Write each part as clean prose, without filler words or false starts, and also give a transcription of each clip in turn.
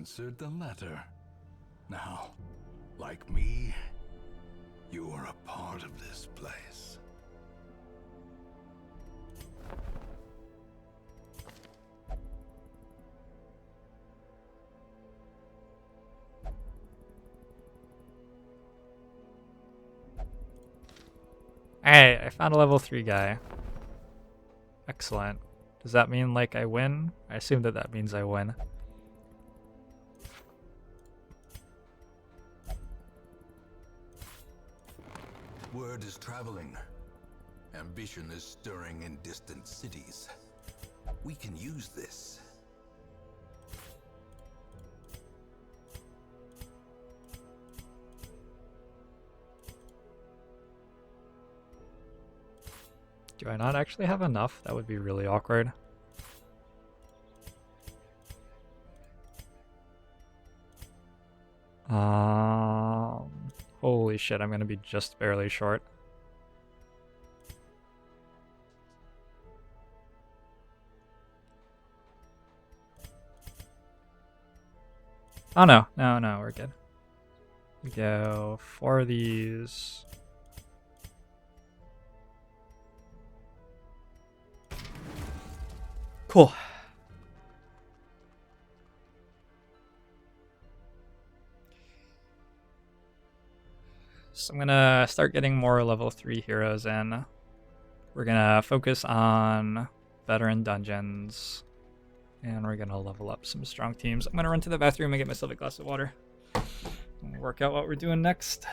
answered the letter. Now, like me, you are a part of this place. Hey, I found a level 3 guy. Excellent. Does that mean, like, I win? I assume that that means I win. Word is traveling. Ambition is stirring in distant cities. We can use this. Do I not actually have enough? That would be really awkward. Holy shit, I'm gonna be just barely short. Oh no, no, we're good. We go 4 of these. Cool. So I'm gonna start getting more level 3 heroes in. We're gonna focus on veteran dungeons. And we're gonna level up some strong teams. I'm gonna run to the bathroom and get myself a glass of water. And work out what we're doing next.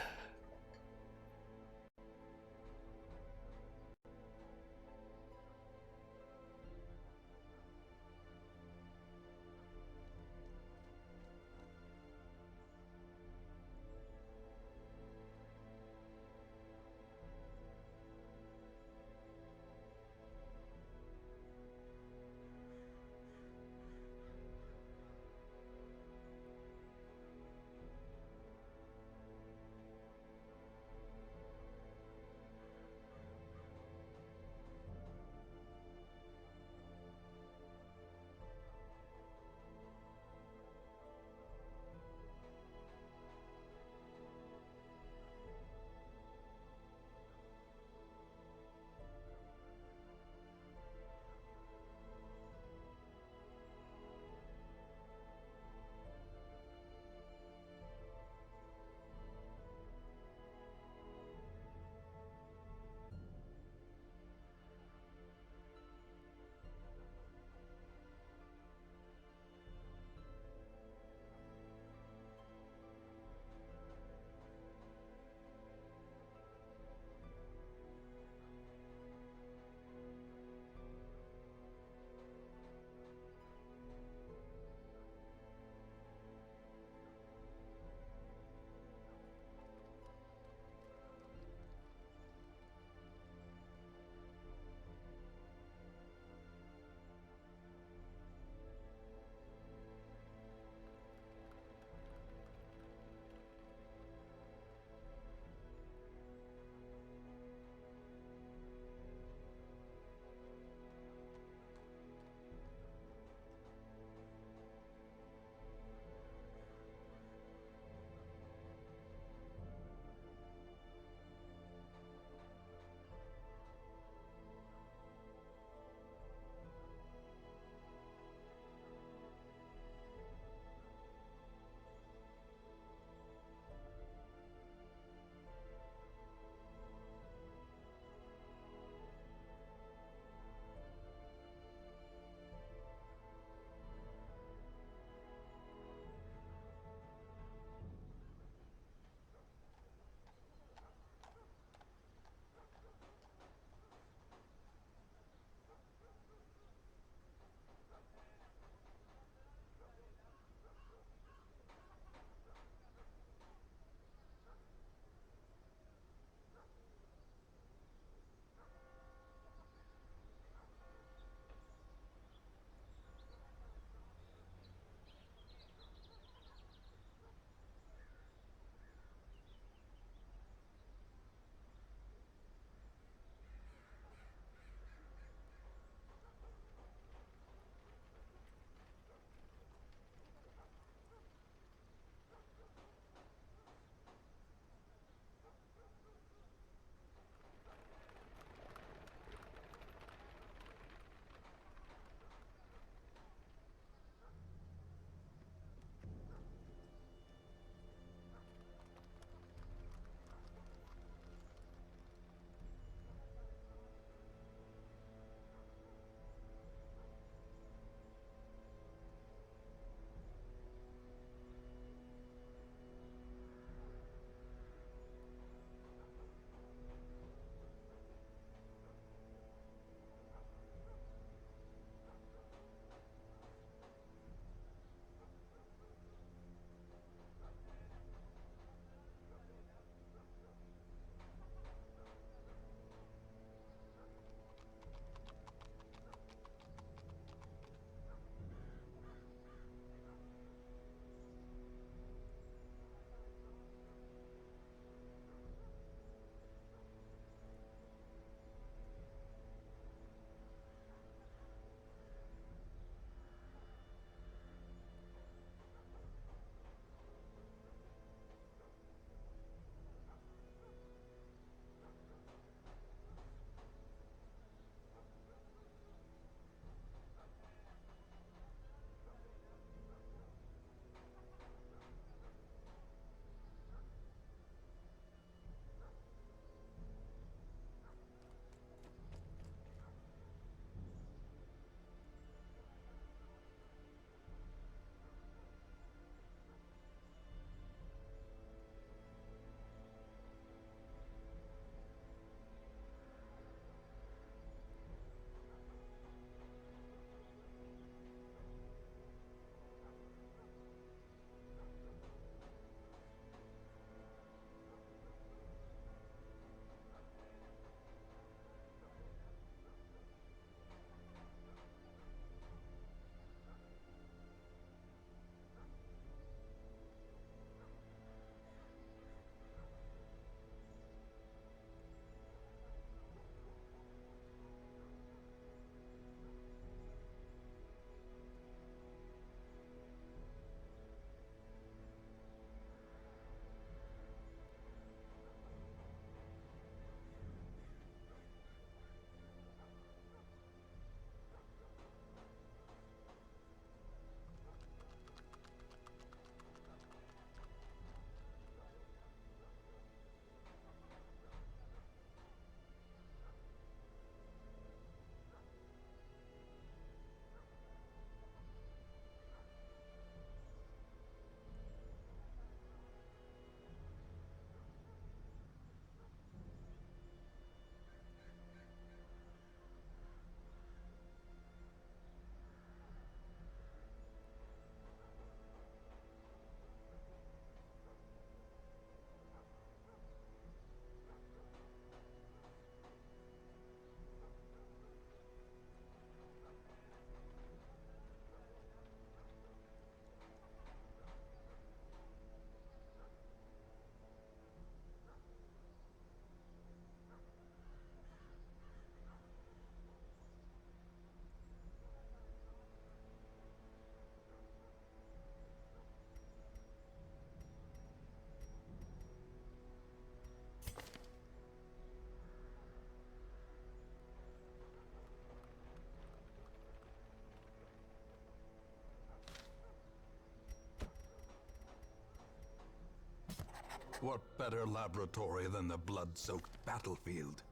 What better laboratory than the blood-soaked battlefield?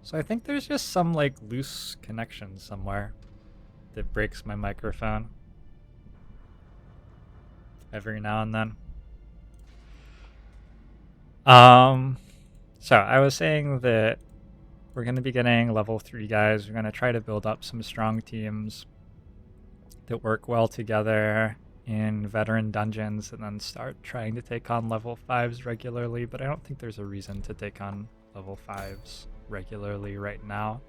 So I think there's just some like loose connection somewhere that breaks my microphone every now and then. So I was saying that we're going to be getting level 3 guys. We're going to try to build up some strong teams that work well together in veteran dungeons and then start trying to take on level 5s regularly, but I don't think there's a reason to take on level 5s regularly right now.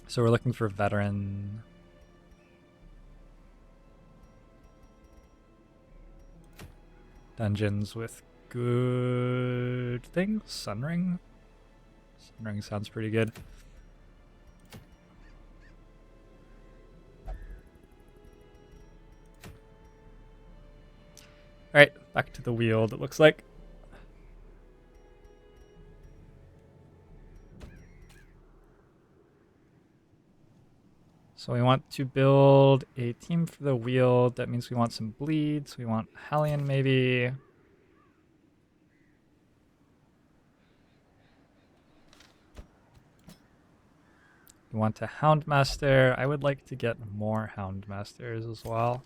So we're looking for veteran dungeons with good things. Sunring. Sunring sounds pretty good. Alright, back to the Weald, it looks like. So we want to build a team for the Weald. That means we want some bleeds. We want Hellion maybe. We want a Houndmaster. I would like to get more Houndmasters as well.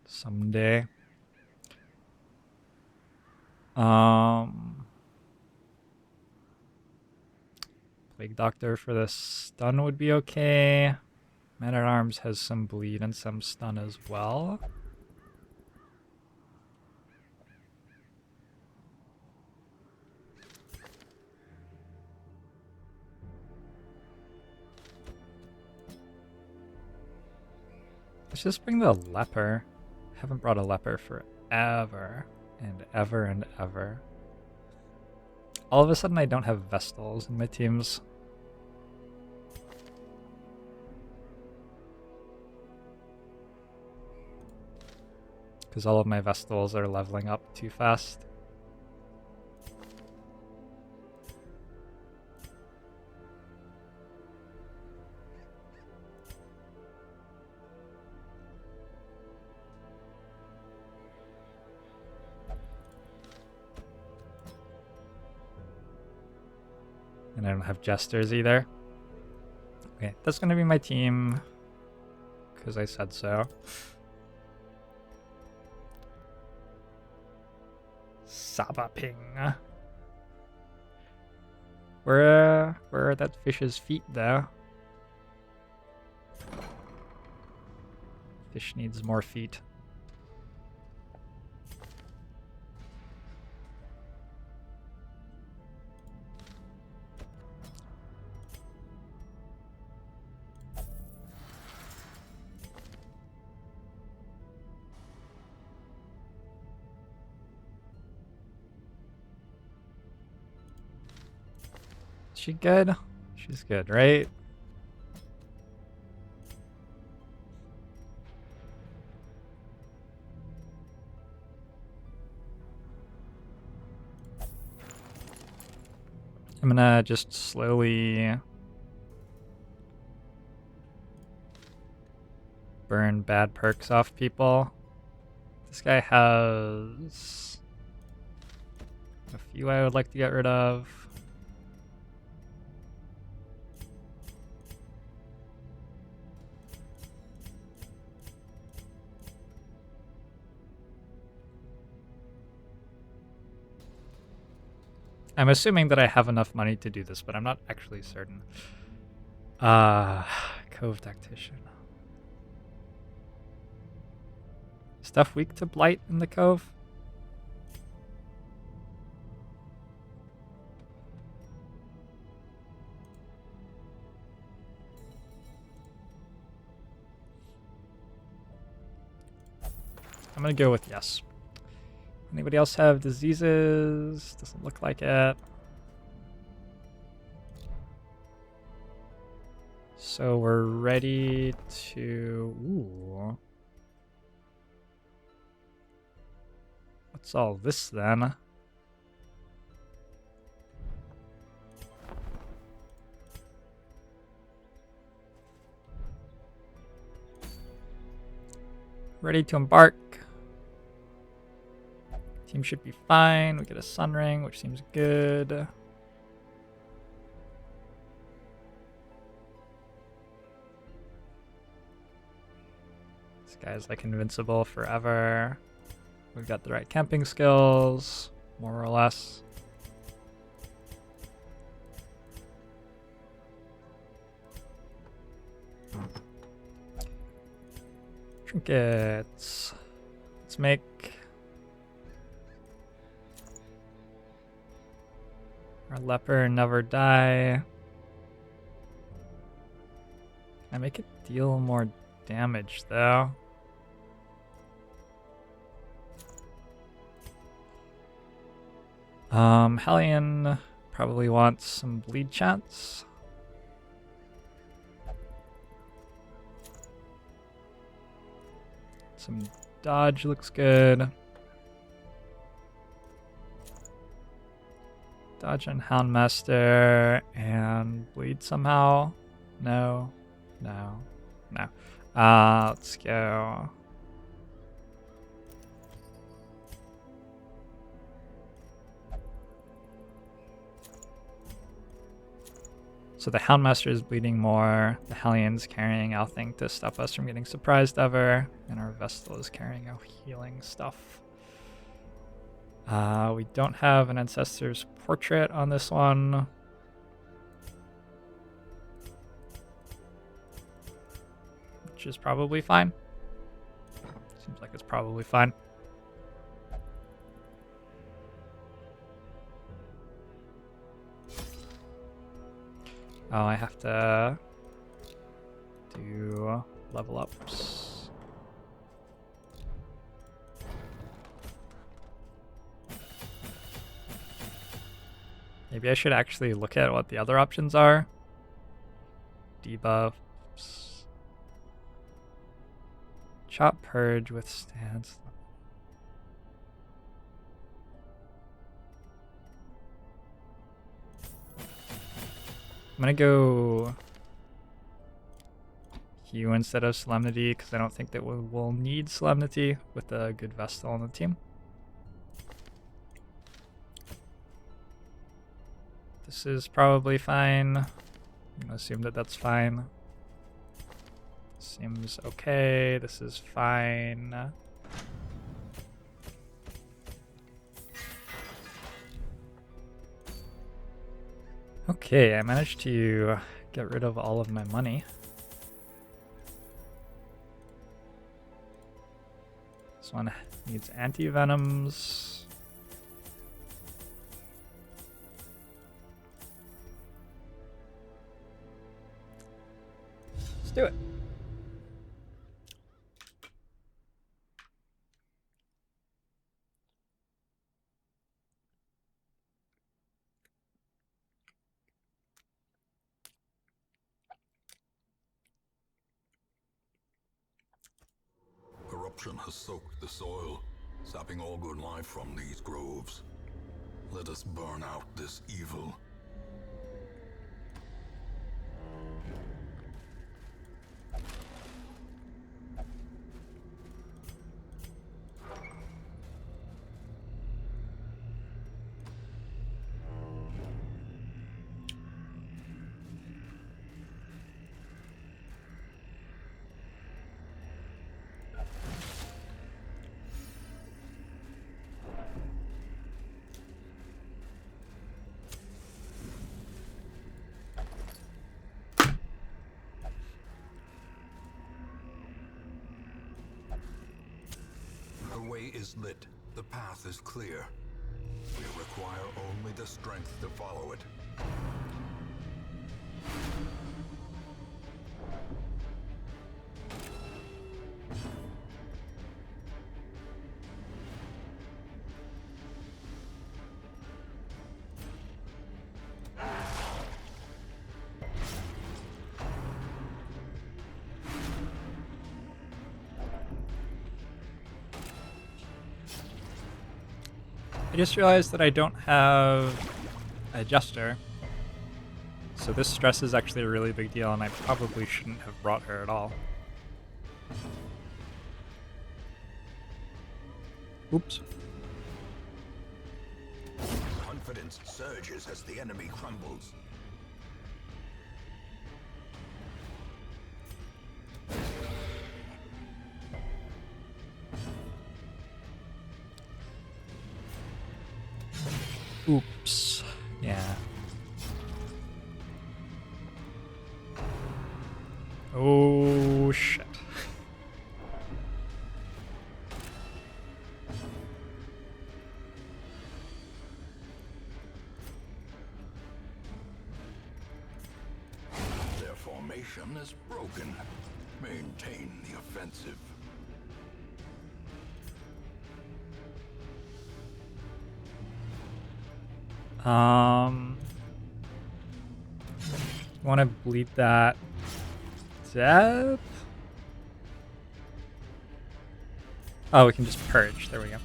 Someday. Plague Doctor for the stun would be okay. Man-at-Arms has some bleed and some stun as well. Let's just bring the Leper. Haven't brought a Leper forever and ever and ever. All of a sudden I don't have Vestals in my teams. Because all of my Vestals are leveling up too fast. And I don't have Jesters either. Okay, that's going to be my team. Because I said so. Sabaping. Where are that fish's feet though? Fish needs more feet. Is she good? She's good, right? I'm gonna just slowly burn bad perks off people. This guy has a few I would like to get rid of. I'm assuming that I have enough money to do this, but I'm not actually certain. Cove Tactician. Stuff weak to Blight in the Cove? I'm gonna go with yes. Anybody else have diseases? Doesn't look like it. So we're ready to... Ooh. What's all this then? Ready to embark. Team should be fine. We get a sun ring, which seems good. This guy's like invincible forever. We've got the right camping skills, more or less. Trinkets. Let's make our leper never die. Can I make it deal more damage though? Hellion probably wants some bleed chance. Some dodge looks good. Dodge and Houndmaster and bleed somehow. No. Let's go. So the Houndmaster is bleeding more. The Hellion's carrying Althing to stop us from getting surprised ever. And our Vestal is carrying out healing stuff. We don't have an Ancestor's Portrait on this one. Which is probably fine. Seems like it's probably fine. Oh, I have to do level ups. Maybe I should actually look at what the other options are. Debuffs. Chop, Purge, Withstands. I'm gonna go Hue instead of Solemnity because I don't think that we'll need Solemnity with a good Vestal on the team. This is probably fine. I'm gonna assume that that's fine. Seems okay. This is fine. Okay, I managed to get rid of all of my money. This one needs anti-venoms. Let's do it. Corruption has soaked the soil, sapping all good life from these groves. Let us burn out this evil. way is lit. The path is clear. We require only the strength to follow it. I just realized that I don't have a jester. So this stress is actually a really big deal, and I probably shouldn't have brought her at all. Oops. Confidence surges as the enemy crumbles. Oops. Yeah. Oh, shit. Their formation is broken. Maintain the offensive. Want to bleed that death? Oh, we can just purge. There we go.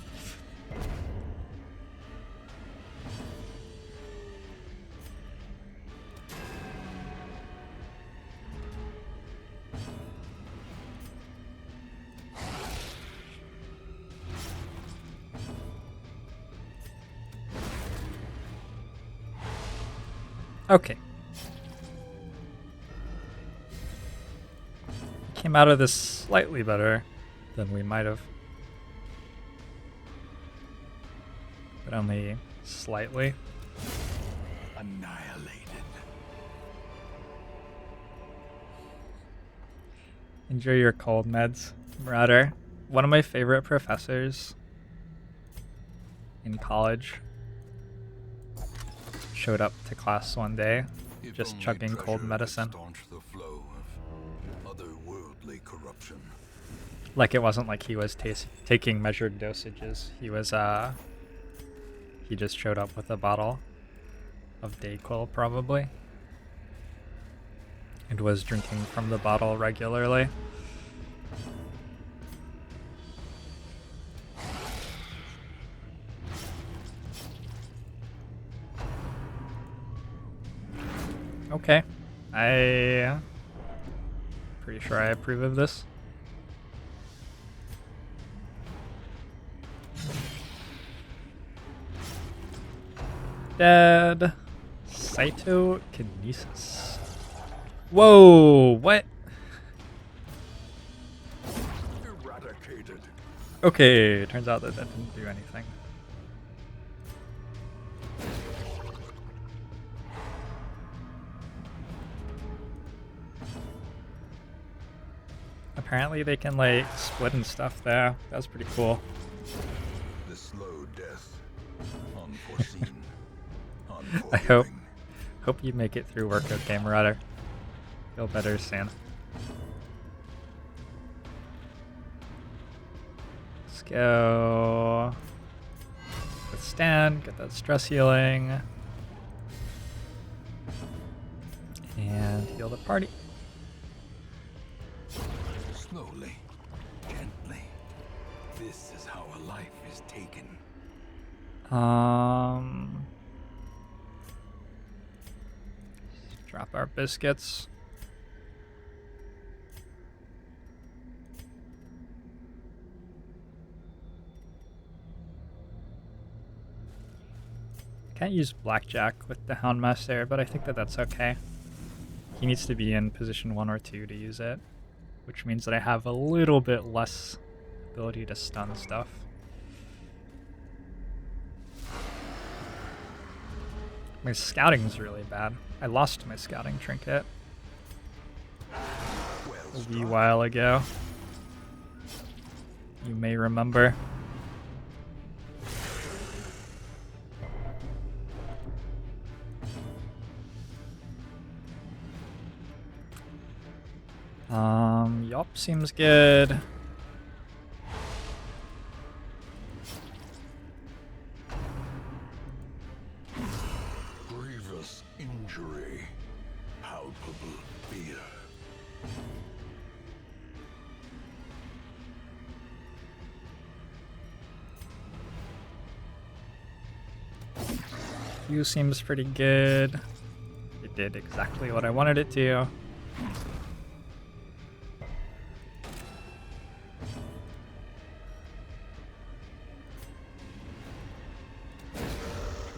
Okay. Came out of this slightly better than we might have. But only slightly. Annihilated. Enjoy your cold meds, Marauder. One of my favorite professors in college showed up to class one day just chugging cold medicine. The flow of otherworldly corruption. Like it wasn't like he was taking measured dosages. He just showed up with a bottle of Dayquil probably and was drinking from the bottle regularly. Okay, pretty sure I approve of this. Dead. Cytokinesis. Whoa, what? Eradicated. Okay, turns out that didn't do anything. Apparently they can like split and stuff there. That's pretty cool. The slow death. Unforeseen. I hope you make it through work okay, Marauder. Feel better soon. Let's go withstand, get that stress healing, and heal the party. Slowly, gently. This is how a life is taken. Drop our biscuits. Can't use blackjack with the Houndmaster, but I think that that's okay. He needs to be in position 1 or 2 to use it, which means that I have a little bit less ability to stun stuff. My scouting is really bad. I lost my scouting trinket a wee while ago. You may remember. Yup, seems good. Grievous injury, palpable fear. You seems pretty good. It did exactly what I wanted it to.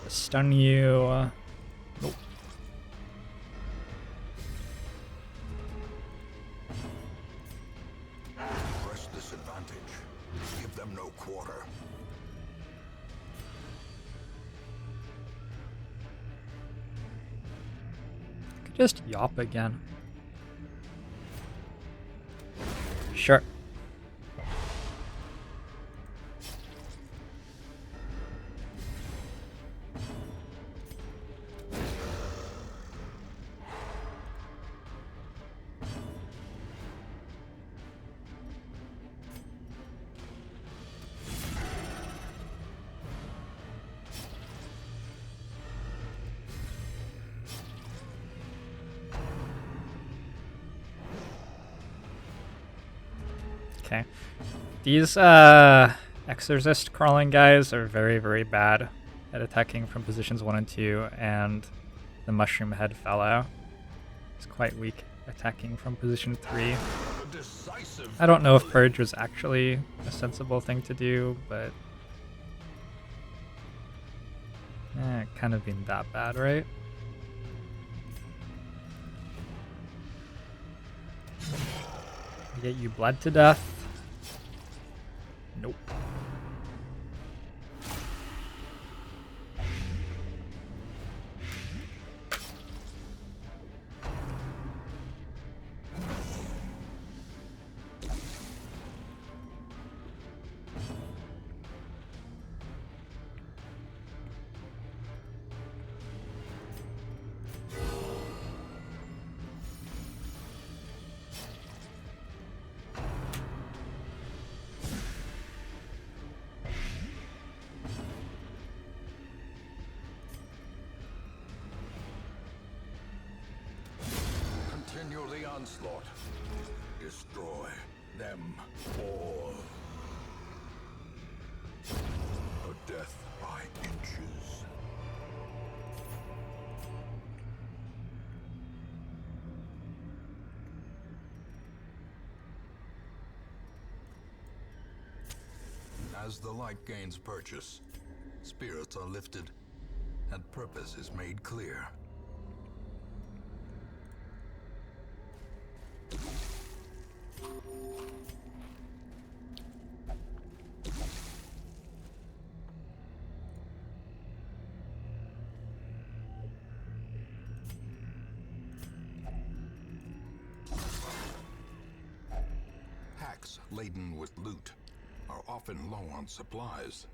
Stun you. Nope. Press this advantage. Give them no quarter. Could just yop again. Sure. Okay. These exorcist crawling guys are very, very bad at attacking from positions 1 and 2, and the mushroom head fellow is quite weak attacking from position 3. I don't know if purge was actually a sensible thing to do, but it kind of been that bad, right? Get you bled to death. Nope. Continue the onslaught. Destroy them all. A death by inches. As the light gains purchase, spirits are lifted, and purpose is made clear. Packs laden with loot are often low on supplies.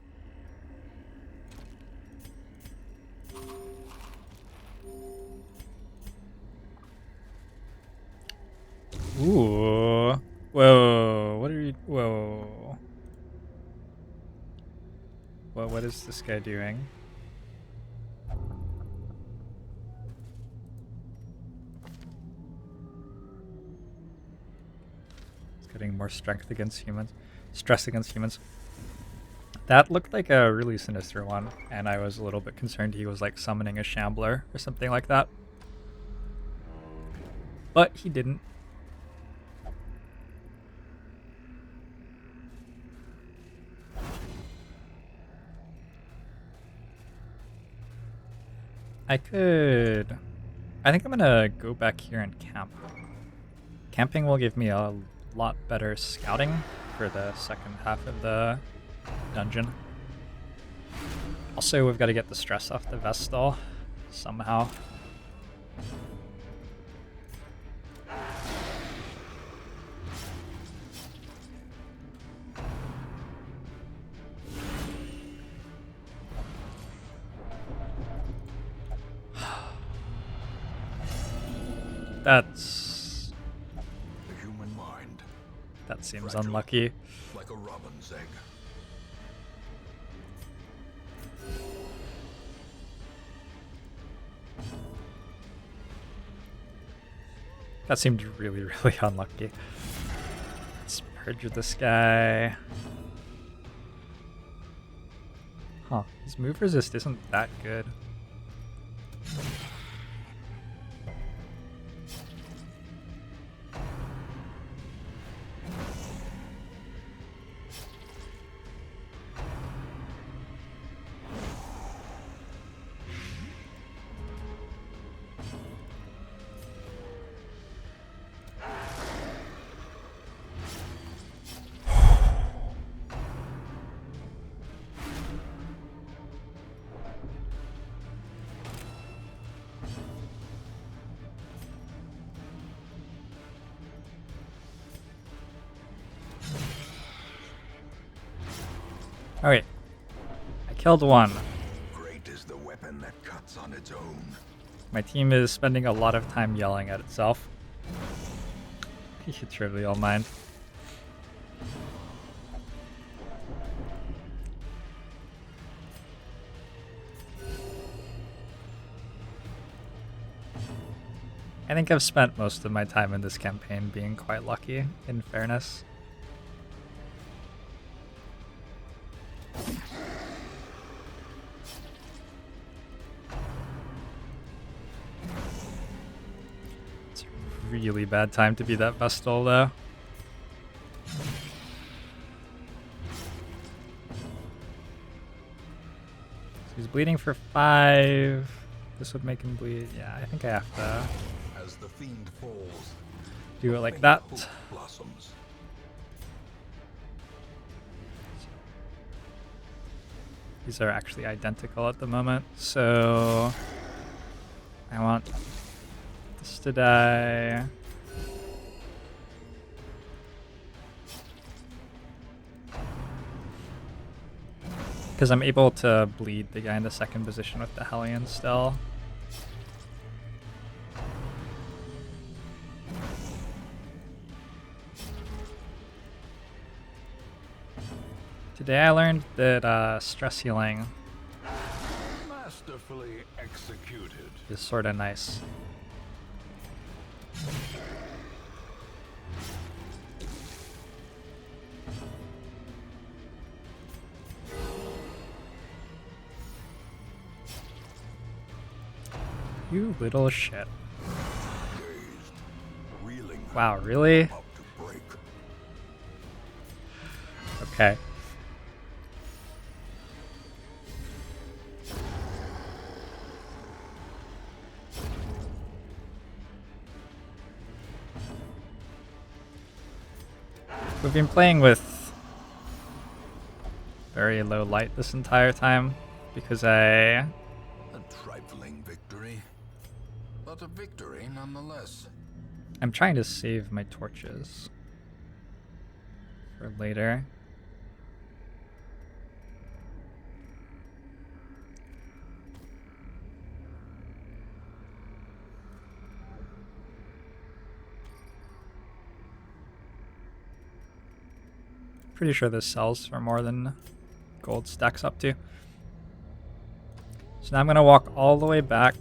Ooh. Whoa. What are you... Whoa. What is this guy doing? He's getting more strength against humans. Stress against humans. That looked like a really sinister one, and I was a little bit concerned he was like summoning a shambler or something like that. But he didn't. I think I'm gonna go back here and camp. Camping will give me a lot better scouting for the second half of the dungeon. Also, we've got to get the stress off the Vestal somehow. That's... The seems Fragile, unlucky. like a robin's egg. That seemed really, really unlucky. Let's purge this guy. Huh, his move resist isn't that good. Okay, I killed one. Great is the weapon that cuts on its own. My team is spending a lot of time yelling at itself. You should trivial mind. I think I've spent most of my time in this campaign being quite lucky, in fairness. It's a really bad time to be that Vestal, though. So he's bleeding for 5. This would make him bleed. Yeah, I think I have to As the fiend falls, do it like that. hope blossoms. These are actually identical at the moment, so I want this to die. Because I'm able to bleed the guy into second position with the Hellion still. Today I learned that stress healing Masterfully executed. is sort of nice. You little shit. Dazed, reeling, Wow, really? about to break. Okay. We've been playing with very low light this entire time because A trifling victory, but a victory nonetheless. I'm trying to save my torches for later. Pretty sure this sells for more than gold stacks up to. So now I'm gonna walk all the way back.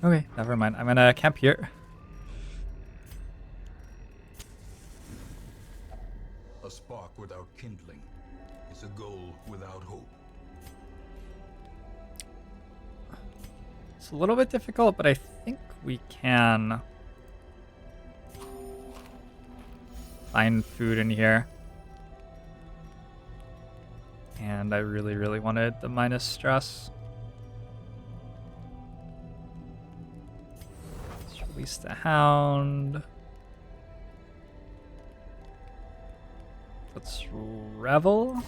Okay, never mind. I'm gonna camp here. A spark without kindling is a goal without hope. It's a little bit difficult, but I think we can find food in here. And I really, really wanted the minus stress. Let's release the hound. Let's revel.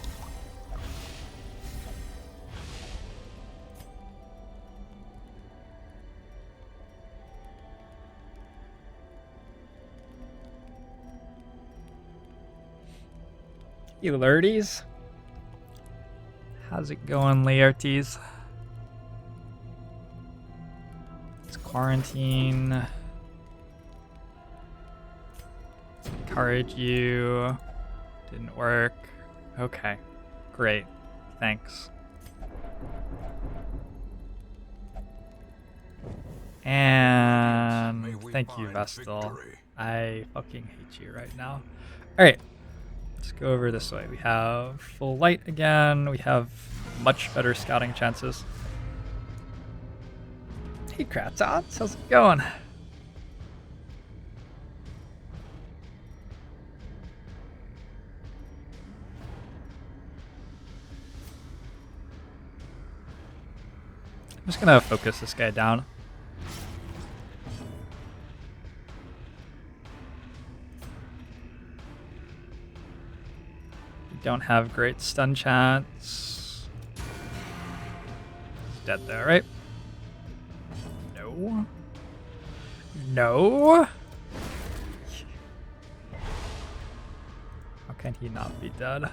You lurdies. How's it going, Laertes? It's quarantine. encourage you. Didn't work. Okay. Great. Thanks. And thank you, Vestal. I fucking hate you right now. Alright. Let's go over this way. We have full light again. We have much better scouting chances. Hey, Kratos. How's it going? I'm just gonna focus this guy down. We don't have great stun chance. He's dead there, right? No. No. How can he not be dead?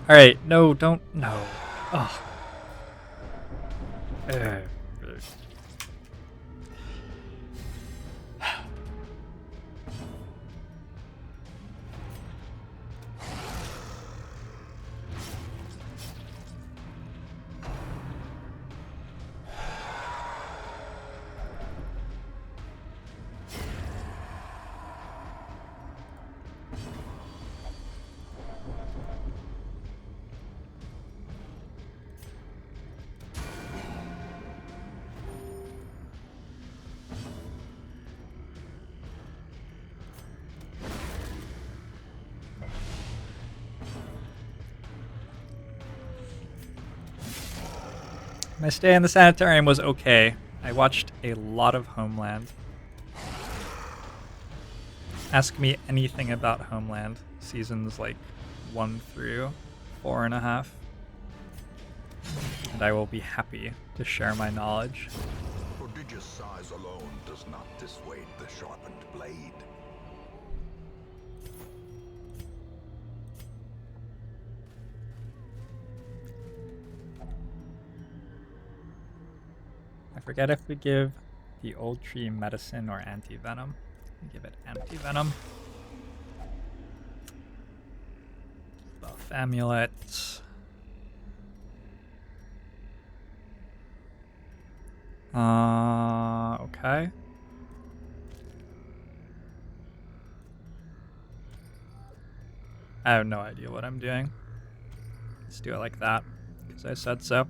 Alright, no, don't, no. Oh. My stay in the sanitarium was okay. I watched a lot of Homeland. Ask me anything about Homeland. Seasons like 1 through 4.5. And I will be happy to share my knowledge. Prodigious size alone does not dissuade the sharpened blade. I forget if we give the old tree medicine or anti-venom. We give it anti-venom. Buff amulet. Okay. I have no idea what I'm doing. Let's do it like that, because I said so.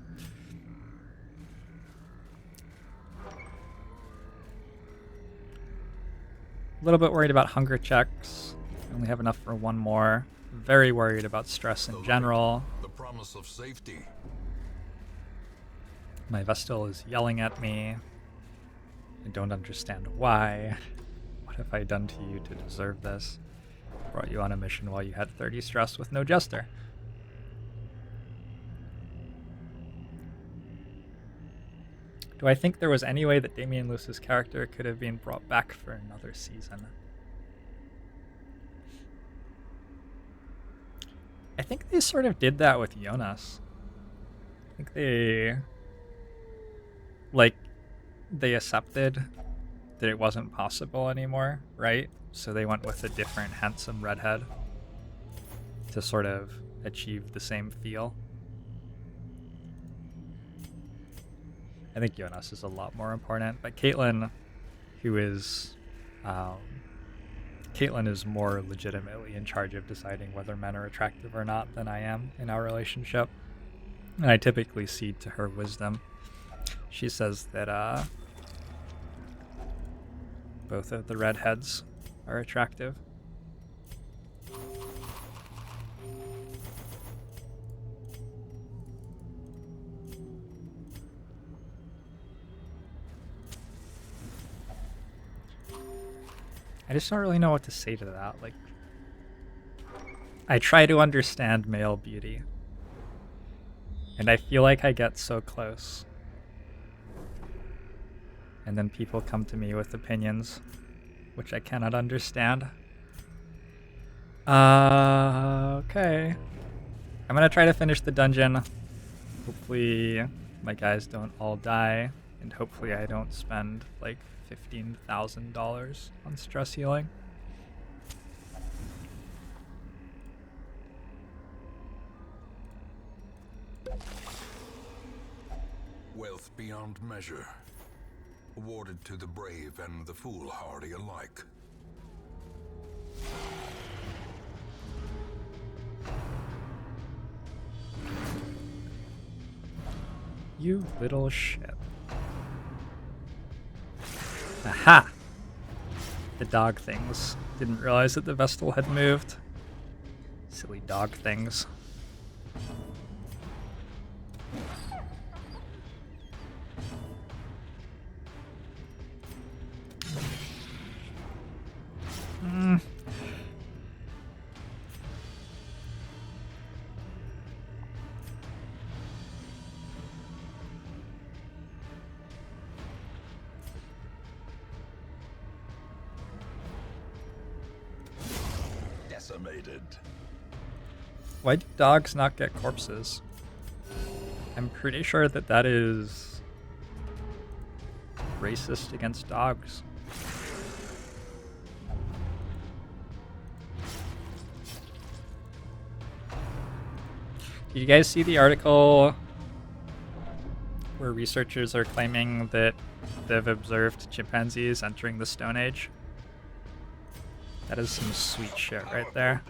A little bit worried about hunger checks. We only have enough for one more. Very worried about stress in general. The promise of safety. My Vestal is yelling at me. I don't understand why. What have I done to you to deserve this? Brought you on a mission while you had 30 stress with no jester. Do I think there was any way that Damian Luce's character could have been brought back for another season? I think they sort of did that with Jonas. I think they accepted that it wasn't possible anymore, right? So they went with a different handsome redhead to sort of achieve the same feel. I think Jonas is a lot more important, but Caitlyn, who is, Caitlyn is more legitimately in charge of deciding whether men are attractive or not than I am in our relationship. And I typically cede to her wisdom. She says that both of the redheads are attractive. I just don't really know what to say to that. Like, I try to understand male beauty, and I feel like I get so close. And then people come to me with opinions, which I cannot understand. Okay. I'm gonna try to finish the dungeon. Hopefully my guys don't all die And hopefully I don't spend like $15,000 on stress healing. Wealth beyond measure, awarded to the brave and the foolhardy alike. You little shit. Aha! The dog things. Didn't realize that the Vestal had moved. Silly dog things. Decimated. Why do dogs not get corpses? I'm pretty sure that that is racist against dogs. Did you guys see the article where researchers are claiming that they've observed chimpanzees entering the Stone Age? That is some sweet shit right there.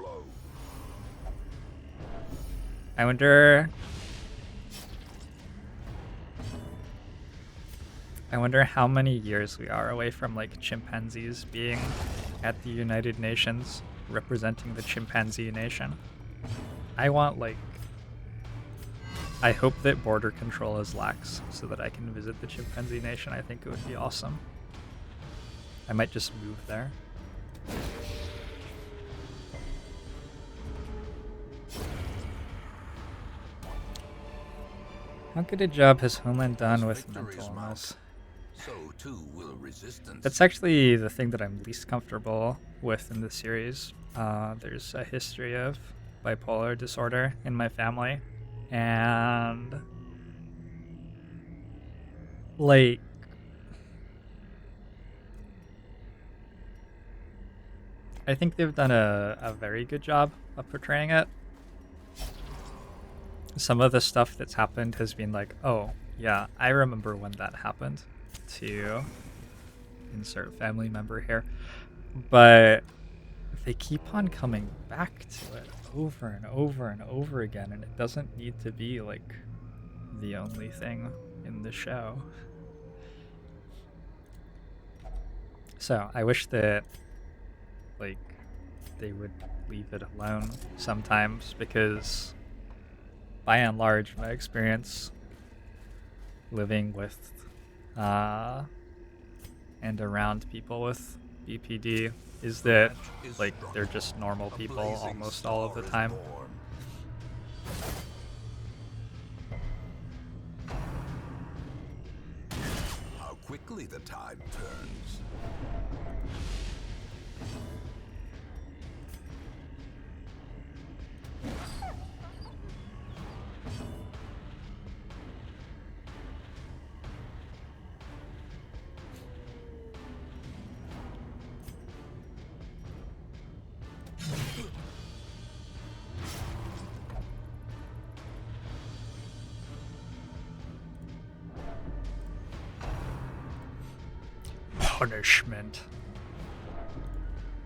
I wonder how many years we are away from like chimpanzees being at the United Nations representing the chimpanzee nation. I hope that border control is lax so that I can visit the chimpanzee nation. I think it would be awesome. I might just move there. How good a job has Homeland done with mental illness? So too will resistance. That's actually the thing that I'm least comfortable with in the series. There's a history of bipolar disorder in my family, and like I think they've done a very good job of portraying it. Some of the stuff that's happened has been like, oh yeah, I remember when that happened, to insert family member here, but they keep on coming back to it over and over and over again, and it doesn't need to be like the only thing in the show. So I wish that like they would leave it alone sometimes, because by and large my experience living with and around people with BPD is that like they're just normal people almost all of the time. How quickly the tide turns. Punishment.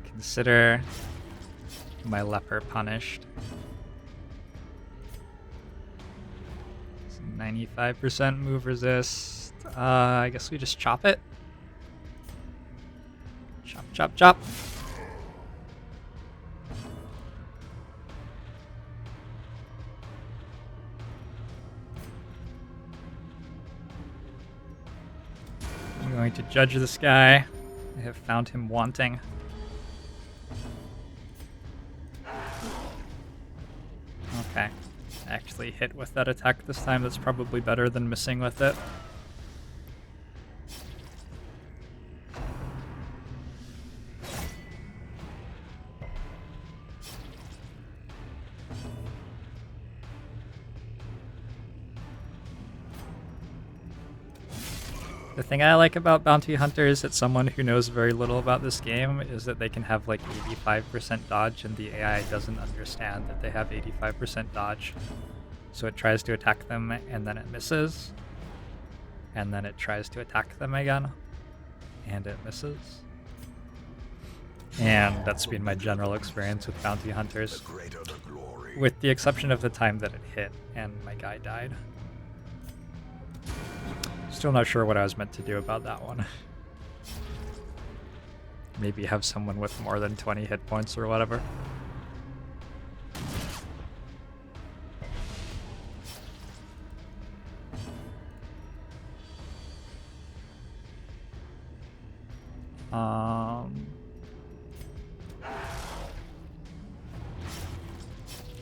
Consider my leper punished. 95% move resist. I guess we just chop it. Chop, chop, chop. I'm going to judge this guy. I have found him wanting. Okay. Actually hit with that attack this time. That's probably better than missing with it. The thing I like about bounty hunters, as someone who knows very little about this game, is that they can have like 85% dodge and the AI doesn't understand that they have 85% dodge. So it tries to attack them and then it misses. And then it tries to attack them again and it misses. And that's been my general experience with bounty hunters, with the exception of the time that it hit and my guy died. Still not sure what I was meant to do about that one. Maybe have someone with more than 20 hit points or whatever.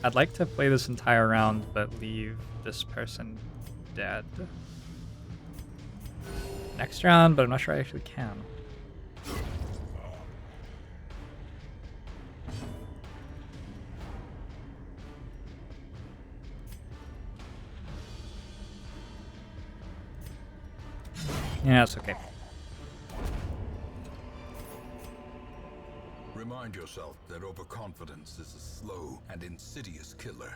I'd like to play this entire round, but leave this person dead. Next round, but I'm not sure I actually can. Yeah, it's okay. Remind yourself that overconfidence is a slow and insidious killer.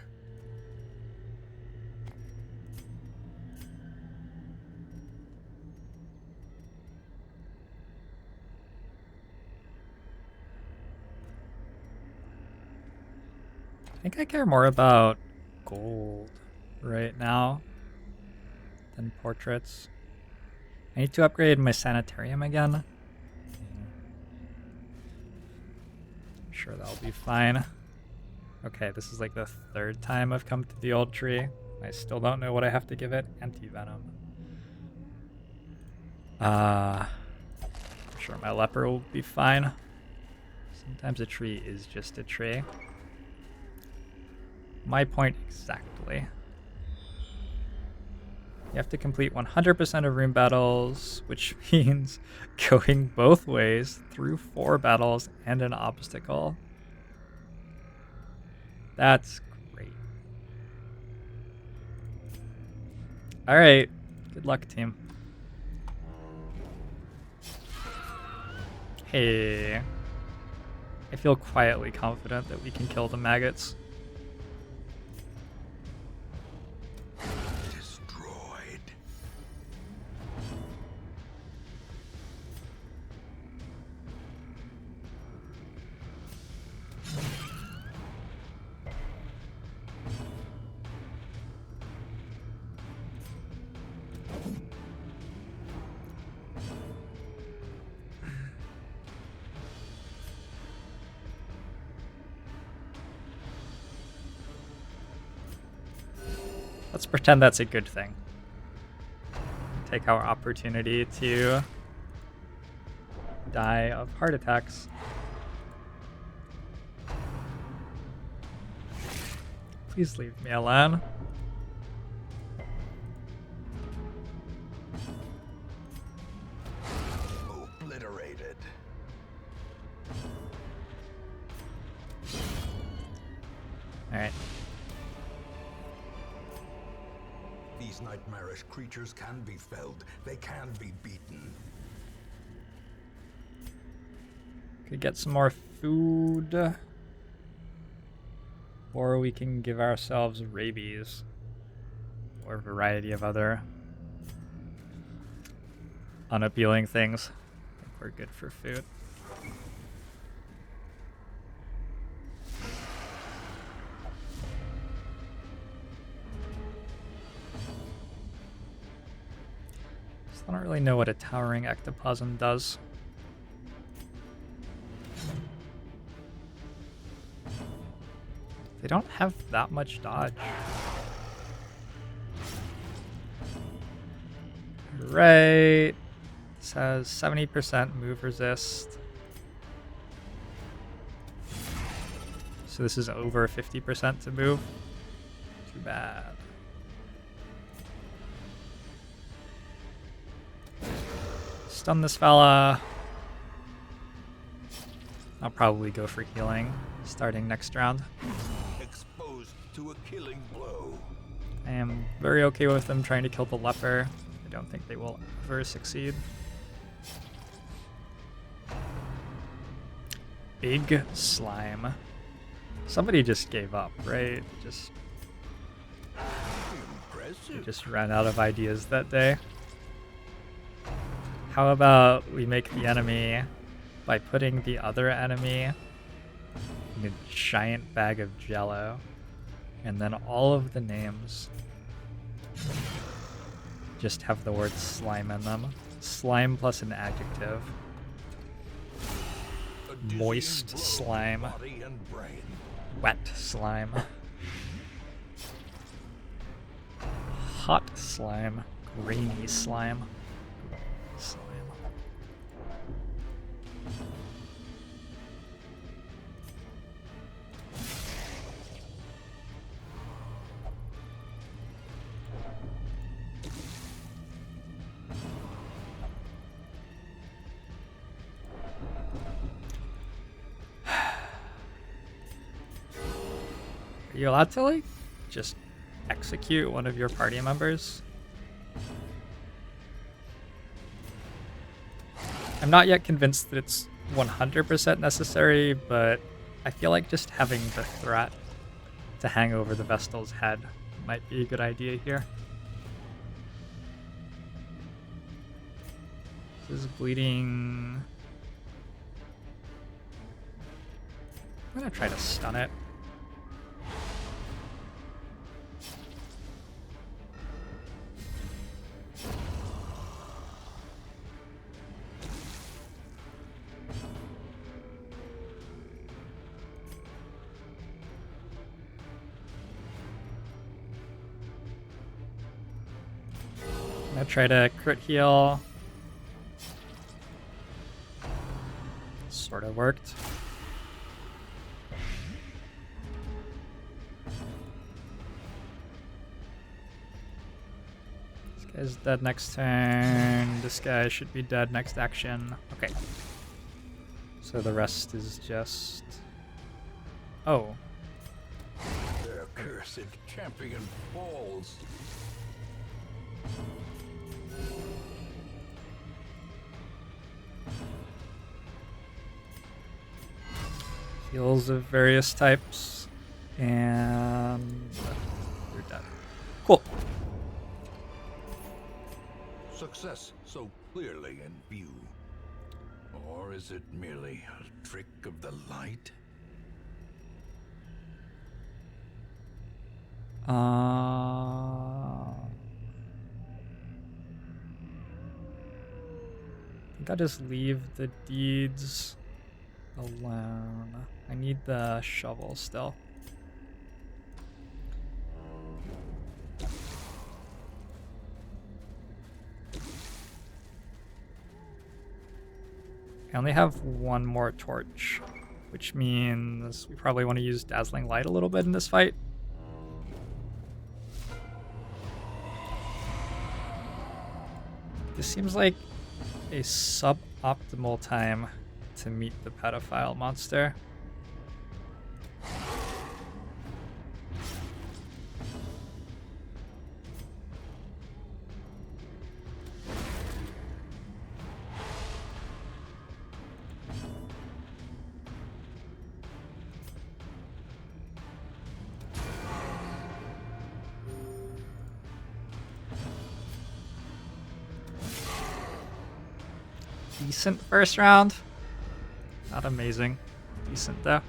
I think I care more about gold right now than portraits. I need to upgrade my sanitarium again. I'm sure that'll be fine. Okay, this is like the third time I've come to the old tree. I still don't know what I have to give it. Anti-venom. I'm sure my leper will be fine. Sometimes a tree is just a tree. My point exactly. You have to complete 100% of room battles, which means going both ways through 4 battles and an obstacle. That's great. Alright, good luck, team. Hey. I feel quietly confident that we can kill the maggots. Let's pretend that's a good thing. Take our opportunity to die of heart attacks. Please leave me alone. Obliterated. All right. These nightmarish creatures can be felled. They can be beaten. Could get some more food. Or we can give ourselves rabies. Or a variety of other unappealing things. I think we're good for food. I don't really know what a towering ectoplasm does. They don't have that much dodge. Right. This has 70% move resist. So this is over 50% to move. Too bad. Stun this fella. I'll probably go for healing starting next round. Exposed to a killing blow. I am very okay with them trying to kill the leper. don't think they will ever succeed. Big slime. Somebody just gave up, right? They just ran out of ideas that day. How about we make the enemy by putting the other enemy in a giant bag of jello, and then all of the names just have the word slime in them. Slime plus an adjective. Moist slime. Wet slime. Hot slime. Grainy slime. Slime. Are you allowed to, like, just execute one of your party members? I'm not yet convinced that it's 100% necessary, but I feel like just having the threat to hang over the Vestal's head might be a good idea here. This is bleeding. I'm gonna try to stun it. I'm gonna try to crit heal. Sort of worked. This guy's dead next turn. This guy should be dead next action. Okay. So the rest is just... Oh. Their cursed champion falls. Heals of various types. And... you're dead. Cool. Success so clearly in view. Or is it merely a trick of the light? I think I'll just leave the deeds alone. I need the shovel still. I only have one more torch, which means we probably want to use Dazzling Light a little bit in this fight. This seems like a suboptimal time to meet the pedophile monster. Decent first round. Not amazing. Decent though.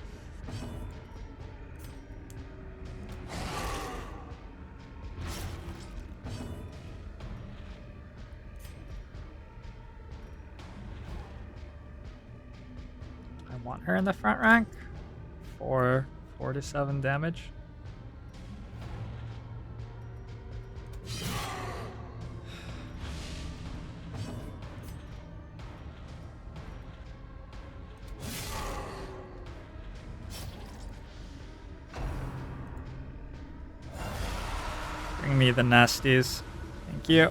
I want her in the front rank for 4 to 7 damage. Bring me the nasties. Thank you.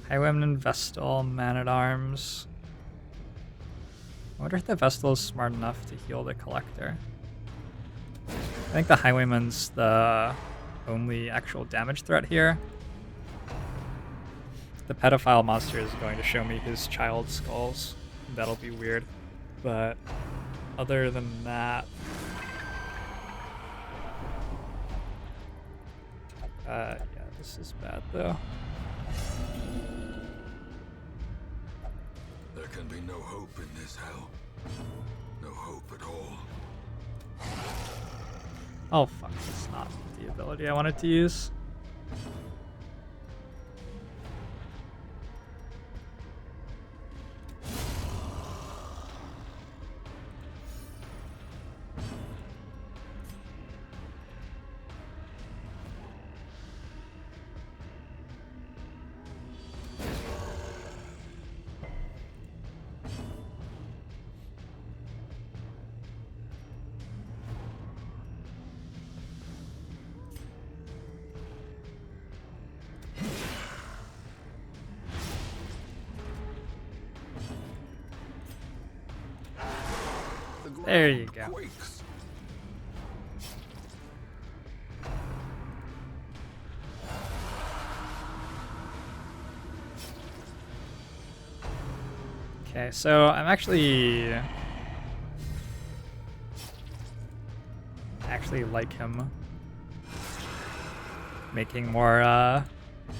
Highwayman and Vestal, Man-at-Arms. I wonder if the Vestal is smart enough to heal the Collector. think the Highwayman's the only actual damage threat here. The pedophile monster is going to show me his child skulls. That'll be weird. But other than that... yeah, this is bad though. There can be no hope in this hell. No hope at all. Oh fuck, that's not the ability I wanted to use. There you go. Quakes. Okay, so I'm actually like him making more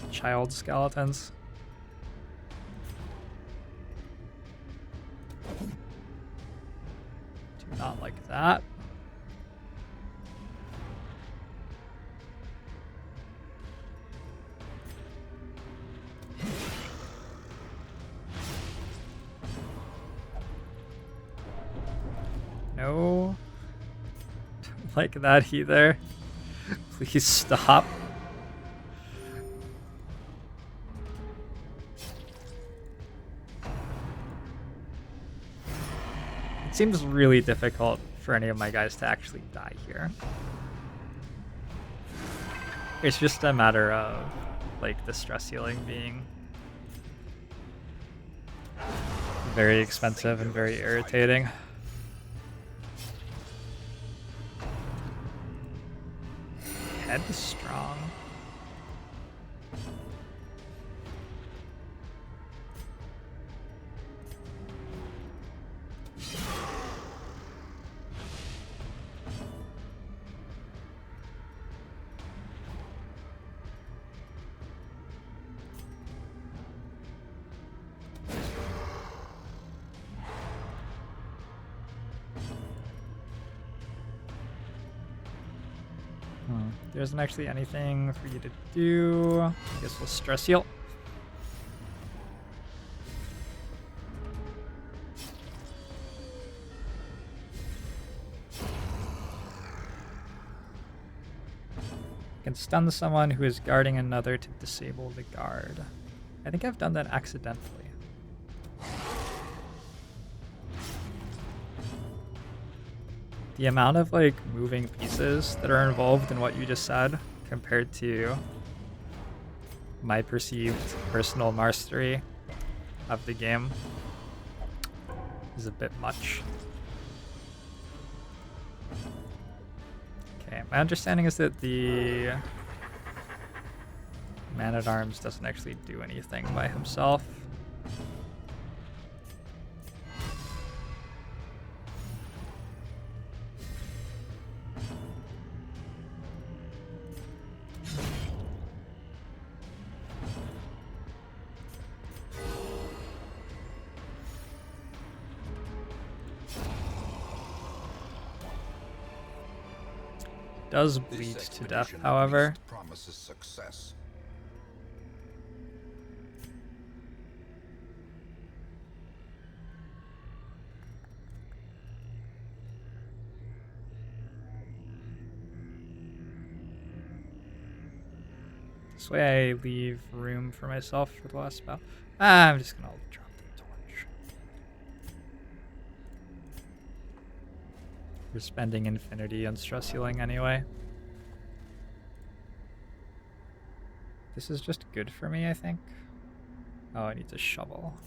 child skeletons. Do not like that. No. Don't like that either. Please stop. It seems really difficult for any of my guys to actually die here. It's just a matter of like the stress healing being very expensive and very irritating. Headstrong. There isn't actually anything for you to do. I guess we'll stress heal. Can stun someone who is guarding another to disable the guard. I think I've done that accidentally. The amount of like moving pieces that are involved in what you just said compared to my perceived personal mastery of the game is a bit much. Okay, my understanding is that the Man-at-Arms doesn't actually do anything by himself. Does bleed to death, however. Promises success. This way I leave room for myself for the last spell. I'm just gonna drop the torch. We're spending infinity on stress healing anyway. This is just good for me, I think. Oh, I need to shovel.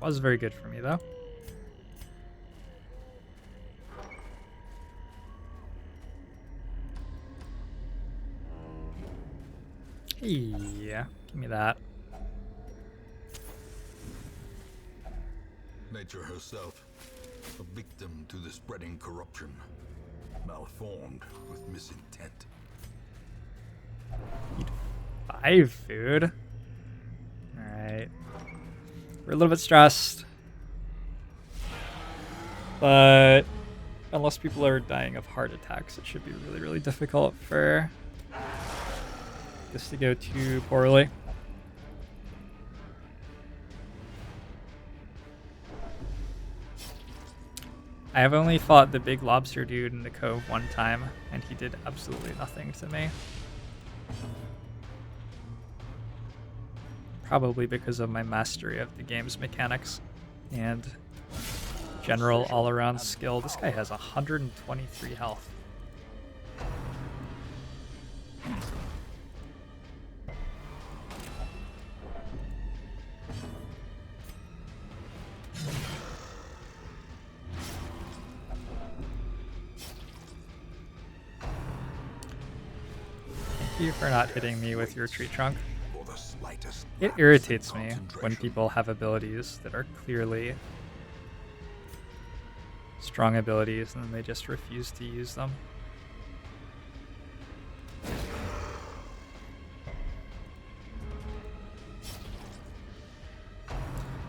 That was very good for me, though. Yeah, give me that. Nature herself, a victim to the spreading corruption, malformed with misintent. Eat 5 food. Alright. We're a little bit stressed. But unless people are dying of heart attacks, it should be really, really difficult for this to go too poorly. I have only fought the big lobster dude in the cove one time, and he did absolutely nothing to me. Probably because of my mastery of the game's mechanics and general all-around skill. This guy has 123 health. Thank you for not hitting me with your tree trunk. It irritates me when people have abilities that are clearly strong abilities and then they just refuse to use them.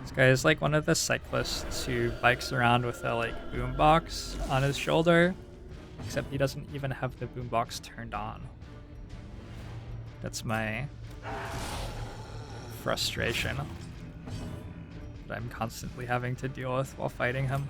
This guy is like one of the cyclists who bikes around with a like boombox on his shoulder, except he doesn't even have the boombox turned on. That's my frustration that I'm constantly having to deal with while fighting him.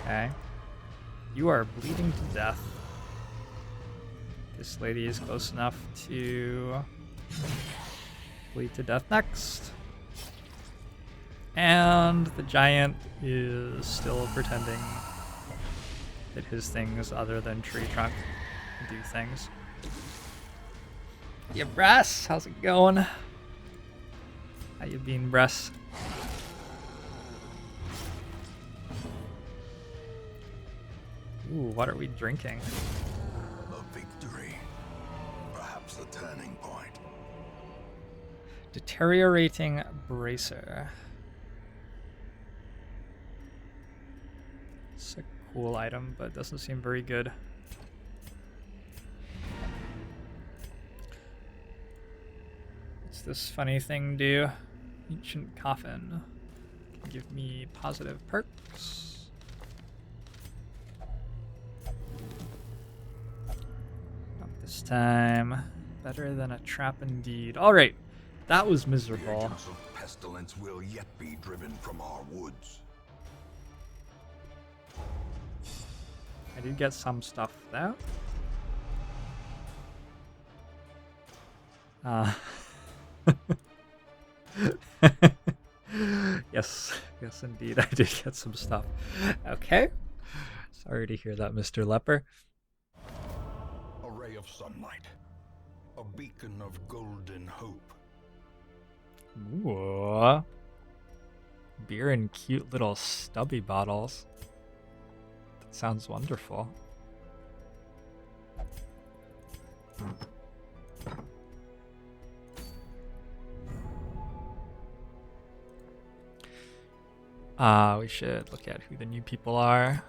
Okay. You are bleeding to death. This lady is close enough to bleed to death next. And the giant is still pretending that his things other than tree trunk do things. Yeah, Brass, how's it going? How you been, Brass? Ooh, what are we drinking? A victory. Perhaps a turning point. Deteriorating bracer. It's a cool item, but it doesn't seem very good. What's this funny thing do? Ancient coffin. Can give me positive perks. This time, better than a trap indeed. All right, that was miserable. The agents of pestilence will yet be driven from our woods. I did get some stuff though. Yes, yes indeed, I did get some stuff. Okay, sorry to hear that, Mr. Leper. A ray of sunlight. A beacon of golden hope. Ooh. Beer in cute little stubby bottles. That sounds wonderful. We should look at who the new people are.